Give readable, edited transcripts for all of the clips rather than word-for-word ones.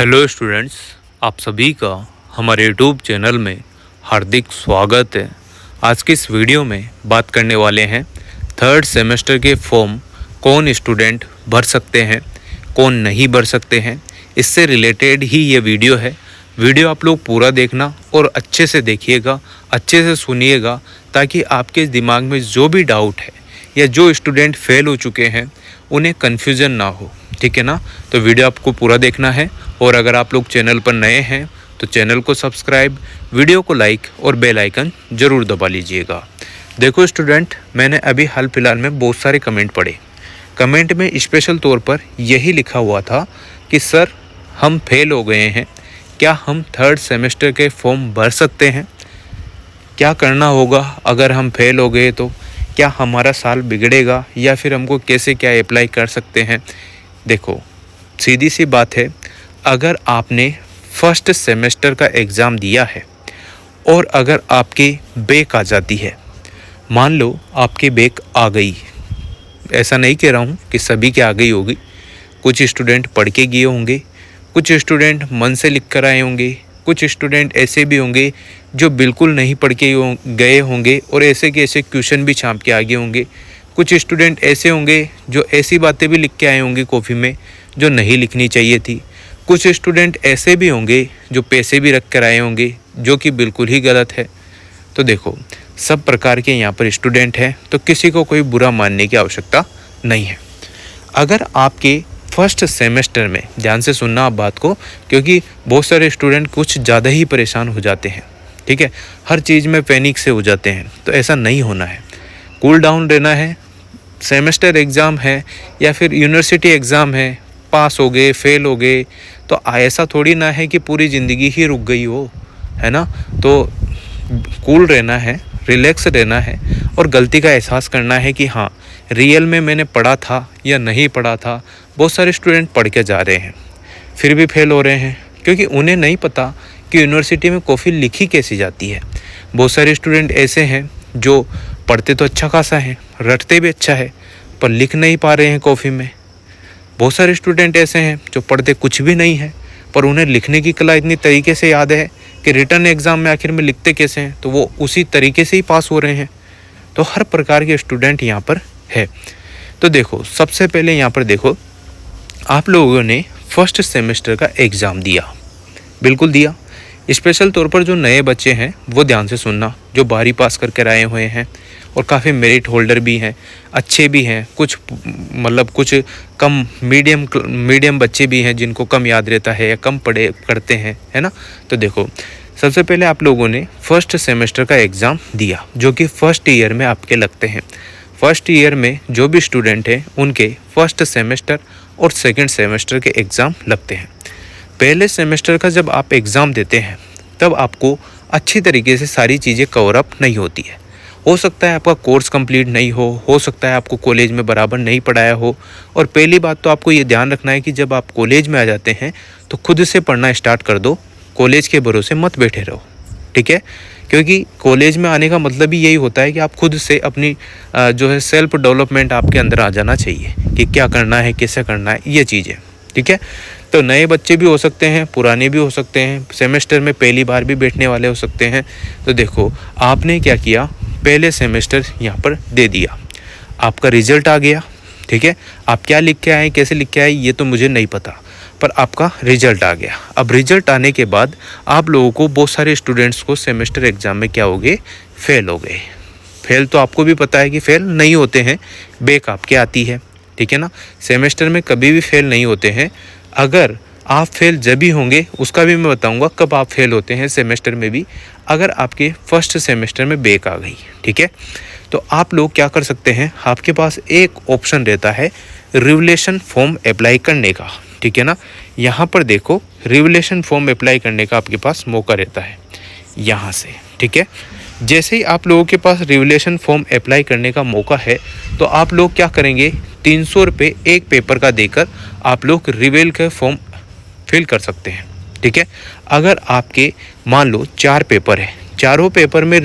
Hello students, आप सभी का हमारे यूट्यूब चैनल में हार्दिक स्वागत है। आज की इस वीडियो में बात करने वाले हैं थर्ड सेमेस्टर के फॉर्म कौन स्टूडेंट भर सकते हैं, कौन नहीं भर सकते हैं। इससे रिलेटेड ही ये वीडियो है। वीडियो आप लोग पूरा देखना और अच्छे से देखिएगा, अच्छे से सुनिएगा, ताकि आपके दिमाग में जो भी डाउट है या जो स्टूडेंट फेल हो चुके हैं उन्हें कन्फ्यूज़न ना हो। ठीक है ना। तो वीडियो आपको पूरा देखना है। और अगर आप लोग चैनल पर नए हैं तो चैनल को सब्सक्राइब, वीडियो को लाइक और बेल आइकन ज़रूर दबा लीजिएगा। देखो स्टूडेंट, मैंने अभी हाल फिलहाल में बहुत सारे कमेंट पढ़े। कमेंट में स्पेशल तौर पर यही लिखा हुआ था कि सर हम फेल हो गए हैं, क्या हम थर्ड सेमेस्टर के फॉर्म भर सकते हैं? क्या करना होगा अगर हम फेल हो गए तो? क्या हमारा साल बिगड़ेगा या फिर हमको कैसे क्या अप्लाई कर सकते हैं? देखो, सीधी सी बात है, अगर आपने फर्स्ट सेमेस्टर का एग्ज़ाम दिया है और अगर आपकी बैक आ जाती है, मान लो आपकी बैक आ गई, ऐसा नहीं कह रहा हूँ कि सभी के आ गई होगी, कुछ स्टूडेंट पढ़ के गए होंगे, कुछ स्टूडेंट मन से लिख कर आए होंगे, कुछ स्टूडेंट ऐसे भी होंगे जो बिल्कुल नहीं पढ़ के गए होंगे और ऐसे के ऐसे क्वेश्चन भी छाप के आ गए होंगे, कुछ स्टूडेंट ऐसे होंगे जो ऐसी बातें भी लिख के आए होंगे कॉपी में जो नहीं लिखनी चाहिए थी, कुछ स्टूडेंट ऐसे भी होंगे जो पैसे भी रख कर आए होंगे जो कि बिल्कुल ही गलत है। तो देखो, सब प्रकार के यहाँ पर स्टूडेंट हैं, तो किसी को कोई बुरा मानने की आवश्यकता नहीं है। अगर आपके फर्स्ट सेमेस्टर में, ध्यान से सुनना आप बात को, क्योंकि बहुत सारे स्टूडेंट कुछ ज़्यादा ही परेशान हो जाते हैं, ठीक है, हर चीज़ में पैनिक से हो जाते हैं, तो ऐसा नहीं होना है। कूल डाउन रहना है। सेमेस्टर एग्ज़ाम है या फिर यूनिवर्सिटी एग्ज़ाम है, पास हो गए, फेल हो गए, तो ऐसा थोड़ी ना है कि पूरी ज़िंदगी ही रुक गई हो, है ना। तो कूल रहना है, रिलैक्स रहना है और गलती का एहसास करना है कि हाँ, रियल में मैंने पढ़ा था या नहीं पढ़ा था। बहुत सारे स्टूडेंट पढ़ के जा रहे हैं फिर भी फेल हो रहे हैं, क्योंकि उन्हें नहीं पता कि यूनिवर्सिटी में कॉपी लिखी कैसी जाती है। बहुत सारे स्टूडेंट ऐसे हैं जो पढ़ते तो अच्छा खासा है, रटते भी अच्छा है, पर लिख नहीं पा रहे हैं कॉपी में। बहुत सारे स्टूडेंट ऐसे हैं जो पढ़ते कुछ भी नहीं है, पर उन्हें लिखने की कला इतनी तरीके से याद है कि रिटर्न एग्ज़ाम में आखिर में लिखते कैसे हैं, तो वो उसी तरीके से ही पास हो रहे हैं। तो हर प्रकार के स्टूडेंट यहाँ पर है। तो देखो, सबसे पहले यहाँ पर देखो, आप लोगों ने फर्स्ट सेमेस्टर का एग्ज़ाम दिया, बिल्कुल दिया। स्पेशल तौर पर जो नए बच्चे हैं वो ध्यान से सुनना, जो 12वीं पास करके आए हुए हैं और काफ़ी मेरिट होल्डर भी हैं, अच्छे भी हैं, कुछ मतलब कुछ कम मीडियम बच्चे भी हैं जिनको कम याद रहता है या कम पढ़े करते हैं, है ना। तो देखो, सबसे पहले आप लोगों ने फर्स्ट सेमेस्टर का एग्ज़ाम दिया, जो कि फर्स्ट ईयर में आपके लगते हैं। फर्स्ट ईयर में जो भी स्टूडेंट हैं उनके फर्स्ट सेमेस्टर और सेकेंड सेमेस्टर के एग्ज़ाम लगते हैं। पहले सेमेस्टर का जब आप एग्ज़ाम देते हैं तब आपको अच्छी तरीके से सारी चीज़ें कवर अप नहीं होती है। हो सकता है आपका कोर्स कंप्लीट नहीं हो सकता है आपको कॉलेज में बराबर नहीं पढ़ाया हो। और पहली बात तो आपको ये ध्यान रखना है कि जब आप कॉलेज में आ जाते हैं तो खुद से पढ़ना स्टार्ट कर दो, कॉलेज के भरोसे मत बैठे रहो, ठीक है। क्योंकि कॉलेज में आने का मतलब ही यही होता है कि आप खुद से अपनी जो है सेल्फ डेवलपमेंट आपके अंदर आ जाना चाहिए कि क्या करना है, कैसे करना है, ये चीज़ें, ठीक है। तो नए बच्चे भी हो सकते हैं, पुराने भी हो सकते हैं, सेमेस्टर में पहली बार भी बैठने वाले हो सकते हैं। तो देखो, आपने क्या किया, पहले सेमेस्टर यहाँ पर दे दिया, आपका रिजल्ट आ गया, ठीक है। आप क्या लिख के आए, कैसे लिख के आए, ये तो मुझे नहीं पता, पर आपका रिजल्ट आ गया। अब रिजल्ट आने के बाद आप लोगों को, बहुत सारे स्टूडेंट्स को सेमेस्टर एग्ज़ाम में क्या हो गए, फेल हो गए। फेल तो आपको भी पता है कि फेल नहीं होते हैं, बैक आपके आती है, ठीक है ना। सेमेस्टर में कभी भी फेल नहीं होते हैं। अगर आप फेल जब भी होंगे, उसका भी मैं बताऊंगा कब आप फेल होते हैं सेमेस्टर में भी, अगर आपके फर्स्ट सेमेस्टर में बैक आ गई, ठीक है। तो आप लोग क्या कर सकते हैं, आपके पास एक ऑप्शन रहता है रिवैल्यूएशन फॉर्म अप्लाई करने का, ठीक है ना। यहाँ पर देखो, रिवैल्यूएशन फॉर्म अप्लाई करने का आपके पास मौका रहता है यहाँ से, ठीक है। जैसे ही आप लोगों के पास रिवैल्यूएशन फॉर्म अप्लाई करने का मौका है तो आप लोग क्या करेंगे, 300 रुपये एक पेपर का देकर आप लोग रिवेल का फॉर्म फिल कर सकते हैं, ठीक है। अगर आपके मान लो 4 पेपर है, चारों पेपर में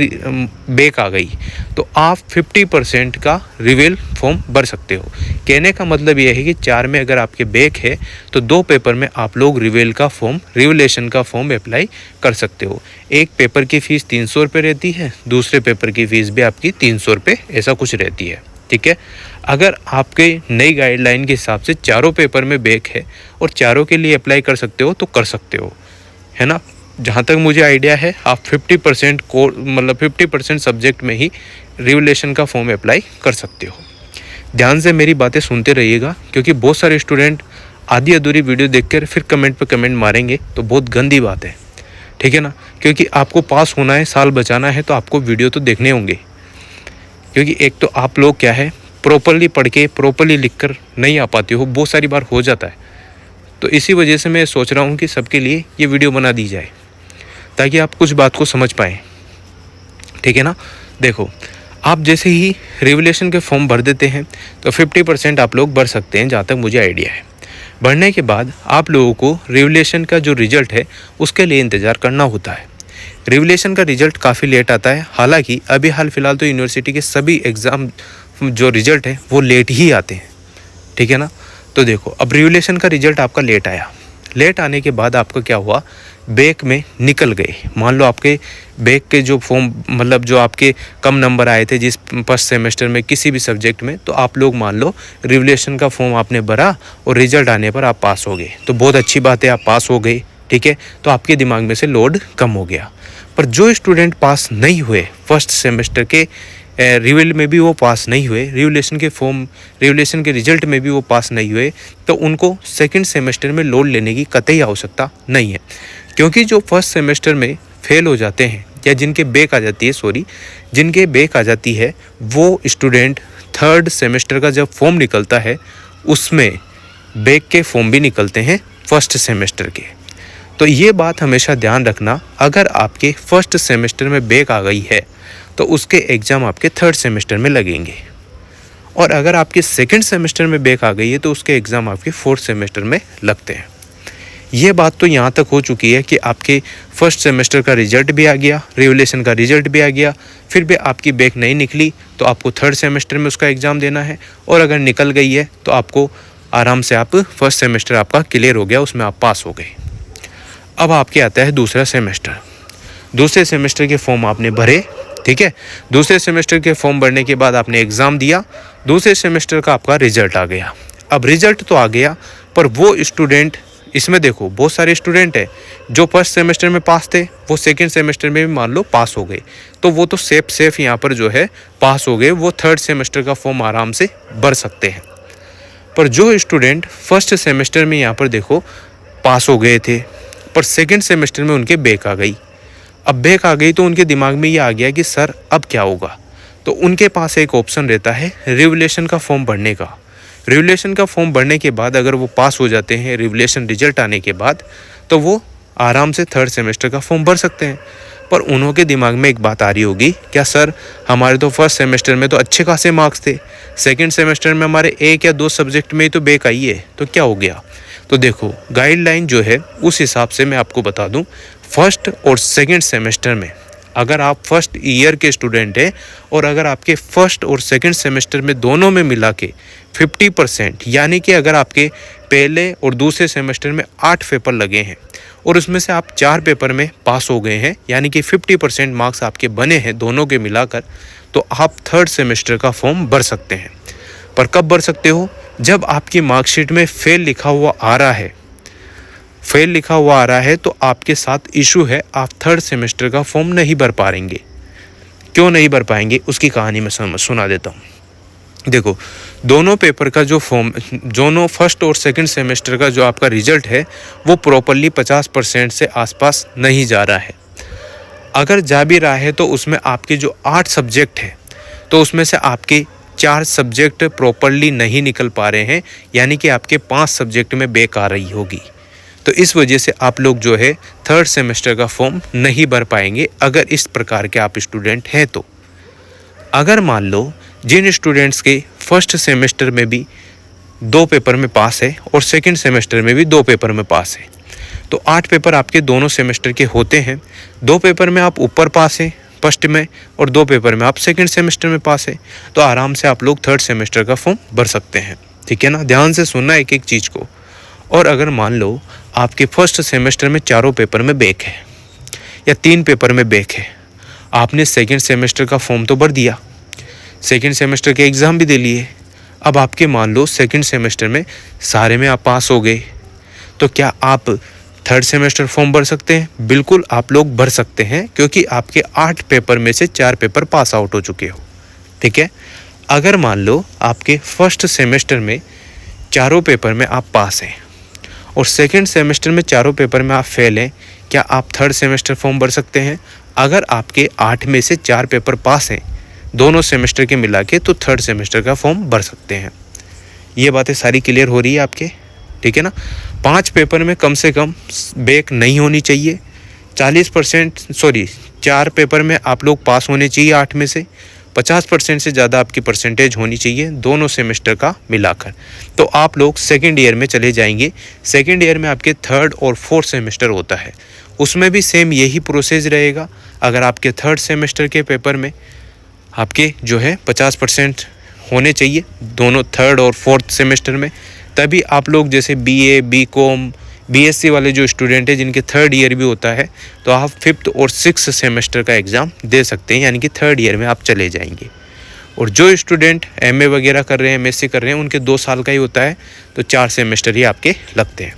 बैक आ गई तो आप 50% का रिवेल फॉर्म भर सकते हो। कहने का मतलब यह है कि 4 में अगर आपके बैक है तो 2 पेपर में आप लोग रिवेलेशन का फॉर्म अप्लाई कर सकते हो। एक पेपर की फ़ीस 300 रुपये रहती है, दूसरे पेपर की फ़ीस भी आपकी 300 रुपये ऐसा कुछ रहती है। ठीक है, अगर आपके नई गाइडलाइन के हिसाब से चारों पेपर में बैक है और चारों के लिए अप्लाई कर सकते हो तो कर सकते हो, है ना। जहाँ तक मुझे आइडिया है आप 50% मतलब 50% सब्जेक्ट में ही रिवेलेशन का फॉर्म अप्लाई कर सकते हो। ध्यान से मेरी बातें सुनते रहिएगा, क्योंकि बहुत सारे स्टूडेंट आधी अधूरी वीडियो देखकर फिर कमेंट पे कमेंट मारेंगे तो बहुत गंदी बात है। ठीक है ना, क्योंकि आपको पास होना है, साल बचाना है तो आपको वीडियो तो देखने होंगे। क्योंकि एक तो आप लोग क्या है प्रॉपरली पढ़ के प्रॉपरली लिख कर नहीं आ पाते हो, बहुत सारी बार हो जाता है। तो इसी वजह से मैं सोच रहा हूँ कि सबके लिए ये वीडियो बना दी जाए ताकि आप कुछ बात को समझ पाएँ। ठीक है ना, देखो आप जैसे ही रिवेलेशन के फॉर्म भर देते हैं तो 50% आप लोग भर सकते हैं, जहाँ तक मुझे आइडिया है। भरने के बाद आप लोगों को रिवेलेशन का जो रिज़ल्ट है उसके लिए इंतज़ार करना होता है। रिवेलेशन का रिज़ल्ट काफ़ी लेट आता है, हालांकि अभी हाल फिलहाल तो यूनिवर्सिटी के सभी एग्ज़ाम जो रिज़ल्ट है वो लेट ही आते हैं। ठीक है ना, तो देखो अब रिवेलेशन का रिज़ल्ट आपका लेट आया, लेट आने के बाद आपका क्या हुआ, बैक में निकल गए। मान लो आपके बैक के जो फॉर्म मतलब जो आपके कम नंबर आए थे जिस फर्स्ट सेमेस्टर में किसी भी सब्जेक्ट में, तो आप लोग मान लो रिवेलेशन का फॉर्म आपने भरा और रिज़ल्ट आने पर आप पास हो गए, तो बहुत अच्छी बात है, आप पास हो गए। ठीक है, तो आपके दिमाग में से लोड कम हो गया। पर जो स्टूडेंट पास नहीं हुए फर्स्ट सेमेस्टर के रिवेल में भी वो पास नहीं हुए, रिवेलेशन के रिजल्ट में भी वो पास नहीं हुए, तो उनको सेकंड सेमेस्टर में लोड लेने की कतई आवश्यकता नहीं है। क्योंकि जो फर्स्ट सेमेस्टर में फेल हो जाते हैं या जिनके बैक आ जाती है वो स्टूडेंट थर्ड सेमेस्टर का जब फॉर्म निकलता है उसमें बैक के फॉर्म भी निकलते हैं फर्स्ट सेमेस्टर के। तो ये बात हमेशा ध्यान रखना, अगर आपके फर्स्ट सेमेस्टर में बैक आ गई है तो उसके एग्ज़ाम आपके थर्ड सेमेस्टर में लगेंगे, और अगर आपके सेकंड सेमेस्टर में बैक आ गई है तो उसके एग्ज़ाम आपके फोर्थ सेमेस्टर में लगते हैं। ये बात तो यहाँ तक हो चुकी है कि आपके फर्स्ट सेमेस्टर का रिजल्ट भी आ गया, रिवेलेशन का रिजल्ट भी आ गया, फिर भी आपकी बैक नहीं निकली तो आपको थर्ड सेमेस्टर में उसका एग्ज़ाम देना है, और अगर निकल गई है तो आपको आराम से आप फर्स्ट सेमेस्टर आपका क्लियर हो गया, उसमें आप पास हो गए। अब आपके आता है दूसरा सेमेस्टर। दूसरे सेमेस्टर के फॉर्म आपने भरे, ठीक है, दूसरे सेमेस्टर के फॉर्म भरने के बाद आपने एग्ज़ाम दिया, दूसरे सेमेस्टर का आपका रिजल्ट आ गया। अब रिजल्ट तो आ गया, पर वो स्टूडेंट, इसमें देखो बहुत सारे स्टूडेंट हैं जो फर्स्ट सेमेस्टर में पास थे, वो सेकंड सेमेस्टर में भी मान लो पास हो गए, तो वो तो सेफ यहाँ पर जो है पास हो गए, वो थर्ड सेमेस्टर का फॉर्म आराम से भर सकते हैं। पर जो स्टूडेंट फर्स्ट सेमेस्टर में यहाँ पर देखो पास हो गए थे पर सेकंड सेमेस्टर में उनके बैक आ गई, अब बैक आ गई तो उनके दिमाग में ये आ गया कि सर अब क्या होगा, तो उनके पास एक ऑप्शन रहता है रिवेलेशन का फॉर्म भरने का। रिवेलेशन का फॉर्म भरने के बाद अगर वो पास हो जाते हैं रिवेलेशन रिजल्ट आने के बाद, तो वो आराम से थर्ड सेमेस्टर का फॉर्म भर सकते हैं। पर उन्होंने दिमाग में एक बात आ रही होगी, क्या सर हमारे तो फर्स्ट सेमेस्टर में तो अच्छे खासे मार्क्स थे, सेकंड सेमेस्टर में हमारे 1 या 2 सब्जेक्ट में ही तो बैक आई है, तो क्या हो गया। तो देखो गाइडलाइन जो है उस हिसाब से मैं आपको बता दूं, फर्स्ट और सेकंड सेमेस्टर में अगर आप फर्स्ट ईयर के स्टूडेंट हैं और अगर आपके फर्स्ट और सेकंड सेमेस्टर में दोनों में मिला के 50%, यानी कि अगर आपके पहले और दूसरे सेमेस्टर में 8 पेपर लगे हैं और उसमें से आप 4 पेपर में पास हो गए हैं, यानी कि 50% मार्क्स आपके बने हैं दोनों के मिलाकर, तो आप थर्ड सेमेस्टर का फॉर्म भर सकते हैं। पर कब भर सकते हो, जब आपकी मार्कशीट में फेल लिखा हुआ आ रहा है तो आपके साथ इशू है, आप थर्ड सेमेस्टर का फॉर्म नहीं भर पाएंगे। क्यों नहीं भर पाएंगे उसकी कहानी मैं सुना देता हूँ। देखो दोनों पेपर का जो फॉर्म, दोनों फर्स्ट और सेकंड सेमेस्टर का जो आपका रिजल्ट है वो प्रॉपरली 50% से आसपास नहीं जा रहा है। अगर जा भी रहा है तो उसमें आपके जो 8 सब्जेक्ट है तो उसमें से आपके 4 सब्जेक्ट प्रॉपरली नहीं निकल पा रहे हैं, यानी कि आपके 5 सब्जेक्ट में बैक आ रही होगी। तो इस वजह से आप लोग जो है थर्ड सेमेस्टर का फॉर्म नहीं भर पाएंगे अगर इस प्रकार के आप स्टूडेंट हैं तो। अगर मान लो जिन स्टूडेंट्स के फर्स्ट सेमेस्टर में भी 2 पेपर में पास है और सेकंड सेमेस्टर में भी 2 पेपर में पास है, तो 8 पेपर आपके दोनों सेमेस्टर के होते हैं। 2 पेपर में आप ऊपर पास हैं फर्स्ट में और 2 पेपर में आप सेकंड सेमेस्टर में पास है, तो आराम से आप लोग थर्ड सेमेस्टर का फॉर्म भर सकते हैं। ठीक है ना, ध्यान से सुनना एक एक चीज़ को। और अगर मान लो आपके फर्स्ट सेमेस्टर में 4 पेपर में बैक है या 3 पेपर में बैक है, आपने सेकंड सेमेस्टर का फॉर्म तो भर दिया, सेकंड सेमेस्टर के एग्ज़ाम भी दे लिए, अब आपके मान लो सेकंड सेमेस्टर में सारे में आप पास हो गए, तो क्या आप थर्ड सेमेस्टर फॉर्म भर सकते हैं? बिल्कुल आप लोग भर सकते हैं, क्योंकि आपके 8 पेपर में से 4 पेपर पास आउट हो चुके हो। ठीक है, अगर मान लो आपके फर्स्ट सेमेस्टर में 4 पेपर में आप पास हैं और सेकंड सेमेस्टर में 4 पेपर में आप फेल हैं, क्या आप थर्ड सेमेस्टर फॉर्म भर सकते हैं? अगर आपके 8 में से 4 पेपर पास हैं दोनों सेमेस्टर के मिला के, तो थर्ड सेमेस्टर का फॉर्म भर सकते हैं। ये बातें सारी क्लियर हो रही है आपके? ठीक है ना। 5 पेपर में कम से कम बैक नहीं होनी चाहिए। 4 पेपर में आप लोग पास होने चाहिए 8 में से। 50% से ज़्यादा आपकी परसेंटेज होनी चाहिए दोनों सेमेस्टर का मिलाकर, तो आप लोग सेकेंड ईयर में चले जाएंगे। सेकेंड ईयर में आपके थर्ड और फोर्थ सेमेस्टर होता है, उसमें भी सेम यही प्रोसेस रहेगा। अगर आपके थर्ड सेमेस्टर के पेपर में आपके जो है 50% होने चाहिए दोनों थर्ड और फोर्थ सेमेस्टर में, तभी आप लोग जैसे BA, BCom, BSc वाले जो स्टूडेंट हैं जिनके थर्ड ईयर भी होता है, तो आप 5th और 6th सेमेस्टर का एग्ज़ाम दे सकते हैं, यानी कि थर्ड ईयर में आप चले जाएंगे। और जो स्टूडेंट MA वगैरह कर रहे हैं, MSc कर रहे हैं, उनके 2 साल का ही होता है, तो 4 सेमेस्टर ही आपके लगते हैं।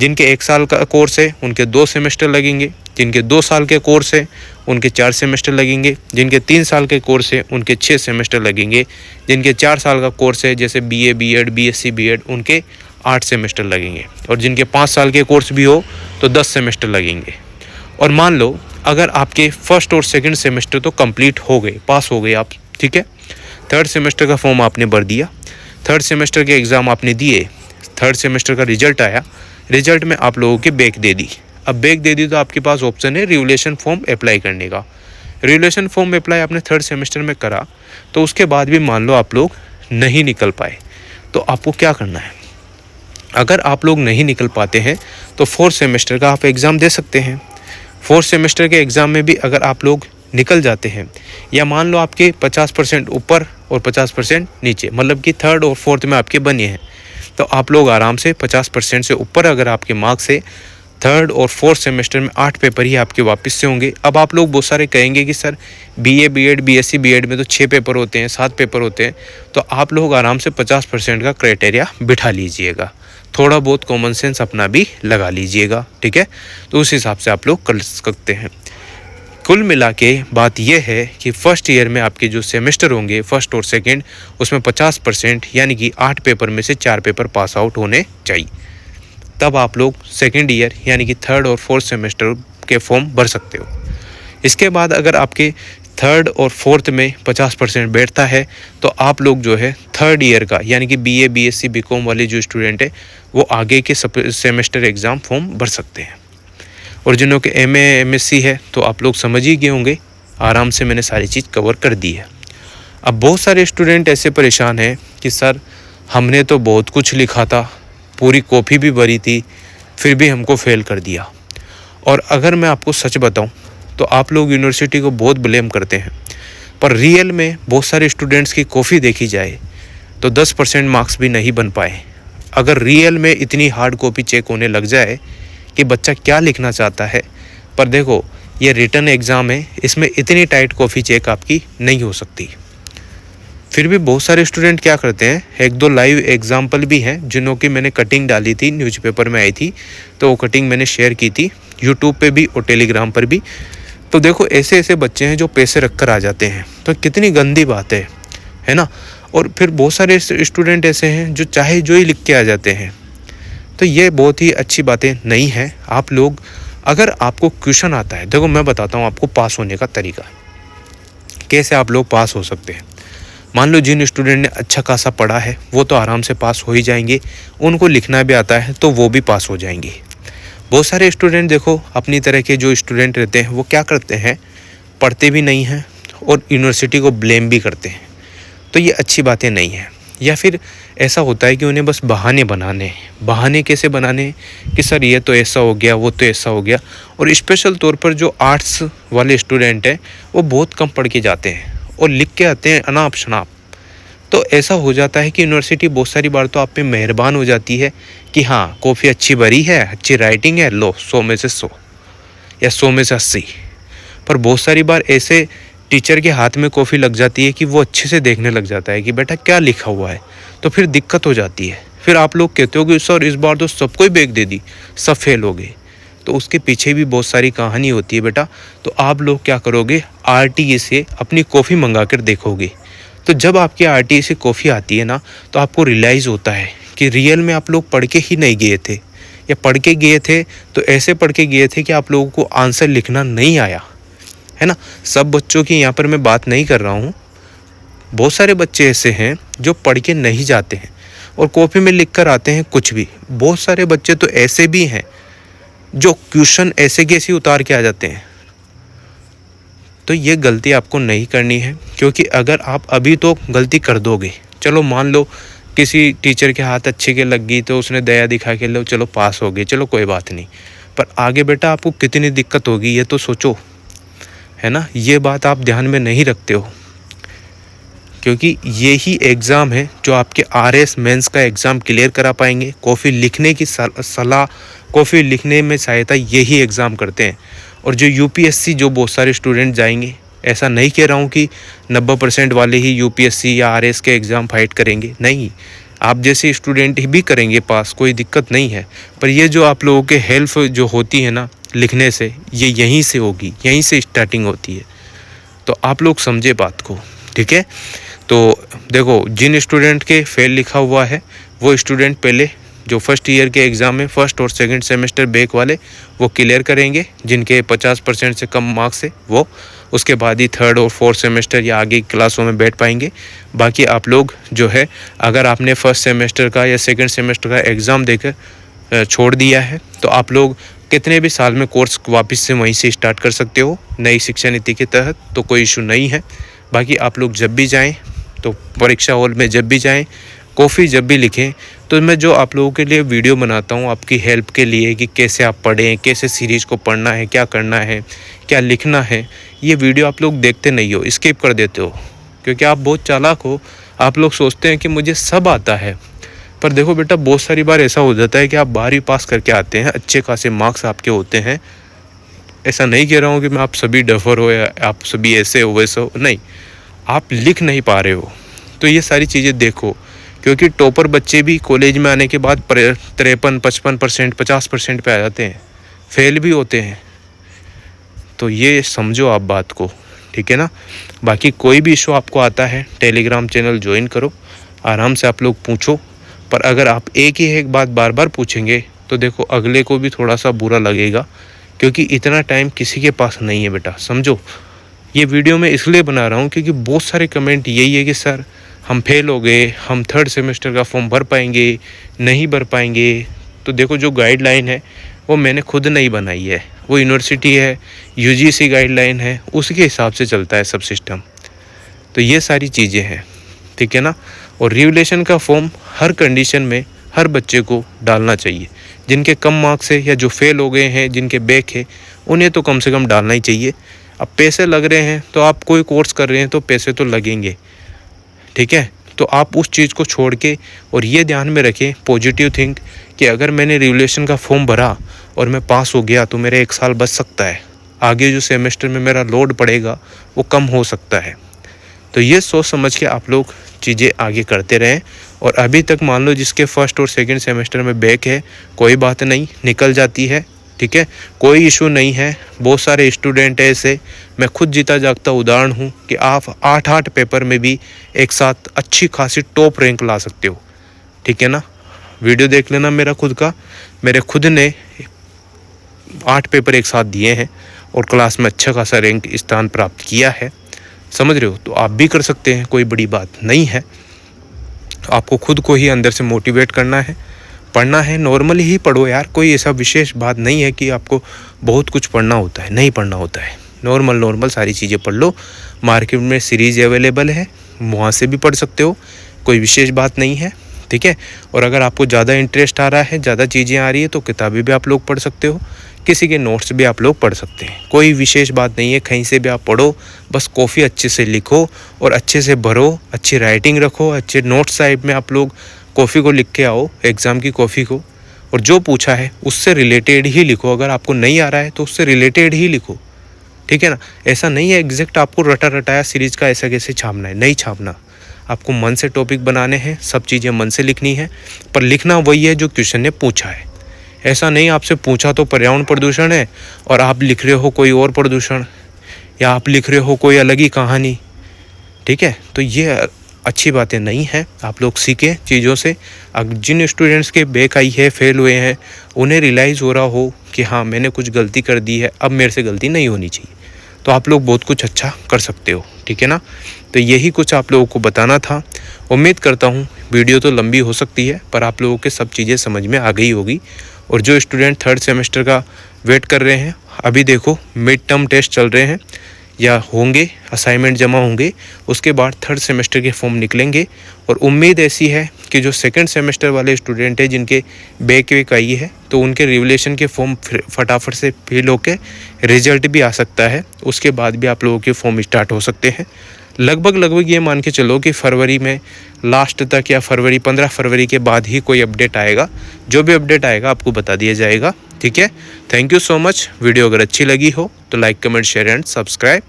जिनके 1 साल का कोर्स है उनके 2 सेमेस्टर लगेंगे, जिनके 2 साल के कोर्स है उनके 4 सेमेस्टर लगेंगे, जिनके 3 साल के कोर्स है उनके 6 सेमेस्टर लगेंगे, जिनके 4 साल का कोर्स है जैसे BA, BEd, BSc, BEd उनके 8 सेमेस्टर लगेंगे, और जिनके 5 साल के कोर्स भी हो तो 10 सेमेस्टर लगेंगे। और मान लो अगर आपके फर्स्ट और सेकंड सेमेस्टर तो कंप्लीट हो गए, पास हो गए आप, ठीक है, थर्ड सेमेस्टर का फॉर्म आपने भर दिया, थर्ड सेमेस्टर के एग्ज़ाम आपने दिए, थर्ड सेमेस्टर का रिजल्ट आया, रिजल्ट में आप लोगों के बैक दे दी। अब बैक दे दी तो आपके पास ऑप्शन है रिवोल्यूशन फॉर्म अप्लाई करने का। रिवोल्यूशन फॉर्म अप्लाई आपने थर्ड सेमेस्टर में करा, तो उसके बाद भी मान लो आप लोग नहीं निकल पाए, तो आपको क्या करना है? अगर आप लोग नहीं निकल पाते हैं तो फोर्थ सेमेस्टर का आप एग्ज़ाम दे सकते हैं। फोर्थ सेमेस्टर के एग्ज़ाम में भी अगर आप लोग निकल जाते हैं, या मान लो आपके 50% ऊपर और 50% नीचे, मतलब कि थर्ड और फोर्थ में आपके बने हैं, तो आप लोग आराम से 50% से ऊपर अगर आपके मार्क्स है, थर्ड और फोर्थ सेमेस्टर में 8 पेपर ही आपके वापस से होंगे। अब आप लोग बहुत सारे कहेंगे कि sir BA, BEd, BSc, BEd में तो 6 पेपर होते हैं, 7 पेपर होते हैं, तो आप लोग आराम से 50% का क्राइटेरिया बिठा लीजिएगा, थोड़ा बहुत कॉमन सेंस अपना भी लगा लीजिएगा। ठीक है, तो उस हिसाब से आप लोग कर सकते हैं। कुल मिला के बात यह है कि फर्स्ट ईयर में आपके जो सेमेस्टर होंगे फर्स्ट और सेकंड, उसमें 50% यानी कि 8 पेपर में से 4 पेपर पास आउट होने चाहिए, तब आप लोग सेकंड ईयर यानी कि थर्ड और फोर्थ सेमेस्टर के फॉर्म भर सकते हो। इसके बाद अगर आपके थर्ड और फोर्थ में 50% बैठता है, तो आप लोग जो है थर्ड ईयर का यानी कि BA, BSc, BCom वाले जो स्टूडेंट है वो आगे के सेमेस्टर एग्ज़ाम फॉर्म भर सकते हैं। और जिन्हों के MA, MSc है तो आप लोग समझ ही गए होंगे, आराम से मैंने सारी चीज़ कवर कर दी है। अब बहुत सारे स्टूडेंट ऐसे परेशान हैं कि सर हमने तो बहुत कुछ लिखा था, पूरी कॉपी भी भरी थी, फिर भी हमको फेल कर दिया। और अगर मैं आपको सच बताऊं तो आप लोग यूनिवर्सिटी को बहुत ब्लेम करते हैं, पर रियल में बहुत सारे स्टूडेंट्स की कॉपी देखी जाए तो 10% मार्क्स भी नहीं बन पाए। अगर रियल में इतनी हार्ड कॉपी चेक होने लग जाए कि बच्चा क्या लिखना चाहता है, पर देखो ये रिटन एग्ज़ाम है, इसमें इतनी टाइट कॉपी चेक आपकी नहीं हो सकती। फिर भी बहुत सारे स्टूडेंट क्या करते हैं, 1-2 लाइव एग्जाम्पल भी हैं जिन्हों की मैंने कटिंग डाली थी, न्यूज़पेपर में आई थी, तो वो कटिंग मैंने शेयर की थी यूट्यूब पे भी और टेलीग्राम पर भी। तो देखो ऐसे ऐसे बच्चे हैं जो पैसे रख कर आ जाते हैं, तो कितनी गंदी बात है ना। और फिर बहुत सारे स्टूडेंट ऐसे हैं जो चाहे जो ही लिख के आ जाते हैं, तो ये बहुत ही अच्छी बातें नहीं हैं। आप लोग अगर आपको क्वेश्चन आता है, देखो मैं बताता हूँ आपको पास होने का तरीका, कैसे आप लोग पास हो सकते हैं। मान लो जिन स्टूडेंट ने अच्छा खासा पढ़ा है वो तो आराम से पास हो ही जाएंगे, उनको लिखना भी आता है तो वो भी पास हो जाएंगे। बहुत सारे स्टूडेंट देखो अपनी तरह के जो स्टूडेंट रहते हैं वो क्या करते हैं, पढ़ते भी नहीं हैं और यूनिवर्सिटी को ब्लेम भी करते हैं, तो ये अच्छी बातें नहीं है। या फिर ऐसा होता है कि उन्हें बस बहाने बनाने हैं। बहाने कैसे बनाने कि सर ये तो ऐसा हो गया, वो तो ऐसा हो गया। और स्पेशल तौर पर जो आर्ट्स वाले स्टूडेंट हैं वो बहुत कम पढ़ के जाते हैं और लिख के आते हैं अनाप शनाप। तो ऐसा हो जाता है कि यूनिवर्सिटी बहुत सारी बार तो आप पे मेहरबान हो जाती है कि हाँ कॉफ़ी अच्छी भरी है, अच्छी राइटिंग है, लो 100 में से 100 या 100 में से 80। पर बहुत सारी बार ऐसे टीचर के हाथ में कॉफ़ी लग जाती है कि वो अच्छे से देखने लग जाता है कि बेटा क्या लिखा हुआ है, तो फिर दिक्कत हो जाती है। फिर आप लोग कहते हो कि सर इस बार तो सबको ही बैग दे दी, सब फेल हो गए। तो उसके पीछे भी बहुत सारी कहानी होती है बेटा। तो आप लोग क्या करोगे, आरटीई से अपनी कॉफ़ी मंगा कर देखोगे। तो जब आपके आरटीई से कॉफ़ी आती है ना, तो आपको रियलाइज़ होता है कि रियल में आप लोग पढ़ के ही नहीं गए थे, या पढ़ के गए थे तो ऐसे पढ़ के गए थे कि आप लोगों को आंसर लिखना नहीं आया, है ना। सब बच्चों की यहाँ पर मैं बात नहीं कर रहा हूँ। बहुत सारे बच्चे ऐसे हैं जो पढ़ के नहीं जाते हैं और कॉपी में लिख कर आते हैं कुछ भी। बहुत सारे बच्चे तो ऐसे भी हैं जो क्वेश्चन ऐसे कैसे उतार के आ जाते हैं। तो ये गलती आपको नहीं करनी है, क्योंकि अगर आप अभी तो गलती कर दोगे, चलो मान लो किसी टीचर के हाथ अच्छे के लग गई तो उसने दया दिखा के लो चलो पास हो गए, चलो कोई बात नहीं। पर आगे बेटा आपको कितनी दिक्कत होगी ये तो सोचो, है ना। ये बात आप ध्यान में नहीं रखते हो, क्योंकि ये ही एग्ज़ाम है जो आपके आरएस मेंस का एग्ज़ाम क्लियर करा पाएंगे। कॉफ़ी लिखने की सलाह, कॉफ़ी लिखने में सहायता यही एग्ज़ाम करते हैं। और जो यूपीएससी जो बहुत सारे स्टूडेंट जाएंगे, ऐसा नहीं कह रहा हूँ कि 90% वाले ही यूपीएससी या आरएस के एग्ज़ाम फाइट करेंगे, नहीं, आप जैसे स्टूडेंट भी करेंगे पास, कोई दिक्कत नहीं है। पर ये जो आप लोगों के हेल्प जो होती है ना लिखने से, ये यहीं से होगी, यहीं से स्टार्टिंग होती है। तो आप लोग समझे बात को, ठीक है। तो देखो, जिन स्टूडेंट के फेल लिखा हुआ है वो स्टूडेंट पहले जो फर्स्ट ईयर के एग्ज़ाम में फर्स्ट और सेकंड सेमेस्टर बैक वाले वो क्लियर करेंगे। जिनके 50% से कम मार्क्स है वो उसके बाद ही थर्ड और फोर्थ सेमेस्टर या आगे क्लासों में बैठ पाएंगे। बाकी आप लोग जो है, अगर आपने फर्स्ट सेमेस्टर का या सेकंड सेमेस्टर का एग्ज़ाम देकर छोड़ दिया है तो आप लोग कितने भी साल में कोर्स वापस से वहीं से स्टार्ट कर सकते हो नई शिक्षा नीति के तहत, तो कोई इशू नहीं है। बाकी आप लोग जब भी जाएं, तो परीक्षा हॉल में जब भी जाएं, कॉफ़ी जब भी लिखें, तो मैं जो आप लोगों के लिए वीडियो बनाता हूं आपकी हेल्प के लिए कि कैसे आप पढ़ें, कैसे सीरीज़ को पढ़ना है, क्या करना है, क्या लिखना है, ये वीडियो आप लोग देखते नहीं हो, स्किप कर देते हो, क्योंकि आप बहुत चालाक हो। आप लोग सोचते हैं कि मुझे सब आता है। पर देखो बेटा, बहुत सारी बार ऐसा हो जाता है कि आप 12वीं पास करके आते हैं, अच्छे खासे मार्क्स आपके होते हैं। ऐसा नहीं कह रहा हूँ कि मैं आप सभी डफर हो या आप सभी ऐसे हो वैसे हो, नहीं, आप लिख नहीं पा रहे हो। तो ये सारी चीज़ें देखो, क्योंकि टॉपर बच्चे भी कॉलेज में आने के बाद 53, 55%, 50% पे आ जाते हैं, फेल भी होते हैं। तो ये समझो आप बात को, ठीक है ना। बाकी कोई भी इशू आपको आता है, टेलीग्राम चैनल ज्वाइन करो, आराम से आप लोग पूछो। पर अगर आप एक ही एक बात बार बार पूछेंगे तो देखो अगले को भी थोड़ा सा बुरा लगेगा, क्योंकि इतना टाइम किसी के पास नहीं है बेटा, समझो। ये वीडियो मैं इसलिए बना रहा हूँ क्योंकि बहुत सारे कमेंट यही है कि सर हम फेल हो गए, हम थर्ड सेमेस्टर का फॉर्म भर पाएंगे, नहीं भर पाएंगे। तो देखो, जो गाइडलाइन है वो मैंने खुद नहीं बनाई है, वो यूनिवर्सिटी है, यूजीसी गाइडलाइन है, उसके हिसाब से चलता है सब सिस्टम। तो ये सारी चीज़ें हैं, ठीक है ना। और रिवैल्यूएशन का फॉर्म हर कंडीशन में हर बच्चे को डालना चाहिए। जिनके कम मार्क्स है या जो फेल हो गए हैं, जिनके बैक है, उन्हें तो कम से कम डालना ही चाहिए। अब पैसे लग रहे हैं तो आप कोई कोर्स कर रहे हैं तो पैसे तो लगेंगे, ठीक है। तो आप उस चीज़ को छोड़ के और ये ध्यान में रखें, पॉजिटिव थिंक, कि अगर मैंने रिवैल्यूएशन का फॉर्म भरा और मैं पास हो गया तो मेरा 1 साल बच सकता है, आगे जो सेमेस्टर में मेरा लोड पड़ेगा वो कम हो सकता है। तो ये सोच समझ के आप लोग चीज़ें आगे करते रहें। और अभी तक मान लो जिसके फर्स्ट और सेकंड सेमेस्टर में बैक है, कोई बात नहीं, निकल जाती है, ठीक है, कोई इशू नहीं है। बहुत सारे स्टूडेंट ऐसे, मैं खुद जीता जागता उदाहरण हूँ कि आप 8 पेपर में भी एक साथ अच्छी खासी टॉप रैंक ला सकते हो, ठीक है ना। वीडियो देख लेना मेरा खुद का, मेरे खुद ने 8 पेपर एक साथ दिए हैं और क्लास में अच्छा खासा रैंक स्थान प्राप्त किया है, समझ रहे हो। तो आप भी कर सकते हैं, कोई बड़ी बात नहीं है। आपको खुद को ही अंदर से मोटिवेट करना है, पढ़ना है, नॉर्मली ही पढ़ो यार, कोई ऐसा विशेष बात नहीं है कि आपको बहुत कुछ पढ़ना होता है, नहीं पढ़ना होता है। नॉर्मल सारी चीज़ें पढ़ लो। मार्केट में सीरीज़ अवेलेबल है, वहाँ से भी पढ़ सकते हो, कोई विशेष बात नहीं है, ठीक है। और अगर आपको ज़्यादा इंटरेस्ट आ रहा है, ज़्यादा चीज़ें आ रही है, तो किताबें भी आप लोग पढ़ सकते हो, किसी के नोट्स भी आप लोग पढ़ सकते हैं। कोई विशेष बात नहीं है, कहीं से भी आप पढ़ो, बस कॉफ़ी अच्छे से लिखो और अच्छे से भरो, अच्छी राइटिंग रखो, अच्छे नोट्स टाइप में आप लोग कॉफ़ी को लिख के आओ, एग्ज़ाम की कॉफ़ी को, और जो पूछा है उससे रिलेटेड ही लिखो। अगर आपको नहीं आ रहा है तो उससे रिलेटेड ही लिखो, ठीक है ना। ऐसा नहीं है एग्जैक्ट आपको रटा रटाया सीरीज़ का ऐसा कैसे छापना है, नहीं छापना। आपको मन से टॉपिक बनाने हैं, सब चीज़ें मन से लिखनी है, पर लिखना वही है जो क्वेश्चन ने पूछा है। ऐसा नहीं आपसे पूछा तो पर्यावरण प्रदूषण है और आप लिख रहे हो कोई और प्रदूषण, या आप लिख रहे हो कोई अलग ही कहानी, ठीक है। तो ये अच्छी बातें नहीं हैं। आप लोग सीखें चीज़ों से। अब जिन स्टूडेंट्स के बैक आई है, फेल हुए हैं, उन्हें रियलाइज़ हो रहा हो कि हाँ मैंने कुछ गलती कर दी है, अब मेरे से गलती नहीं होनी चाहिए, तो आप लोग बहुत कुछ अच्छा कर सकते हो, ठीक है ना। तो यही कुछ आप लोगों को बताना था। उम्मीद करता हूँ वीडियो तो लंबी हो सकती है, पर आप लोगों के सब चीज़ें समझ में आ गई होगी। और जो स्टूडेंट थर्ड सेमेस्टर का वेट कर रहे हैं, अभी देखो मिड टर्म टेस्ट चल रहे हैं या होंगे, असाइनमेंट जमा होंगे, उसके बाद थर्ड सेमेस्टर के फॉर्म निकलेंगे। और उम्मीद ऐसी है कि जो सेकंड सेमेस्टर वाले स्टूडेंट हैं जिनके बैक वेक आई है, तो उनके रिवलेशन के फॉर्म फटाफट से फिल होकर रिजल्ट भी आ सकता है। उसके बाद भी आप लोगों के फॉर्म स्टार्ट हो सकते हैं। लगभग ये मान के चलो कि फरवरी में लास्ट तक या 15 फरवरी के बाद ही कोई अपडेट आएगा। जो भी अपडेट आएगा आपको बता दिया जाएगा, ठीक है। Thank you so much. Video अगर अच्छी लगी हो तो like, comment, share and subscribe.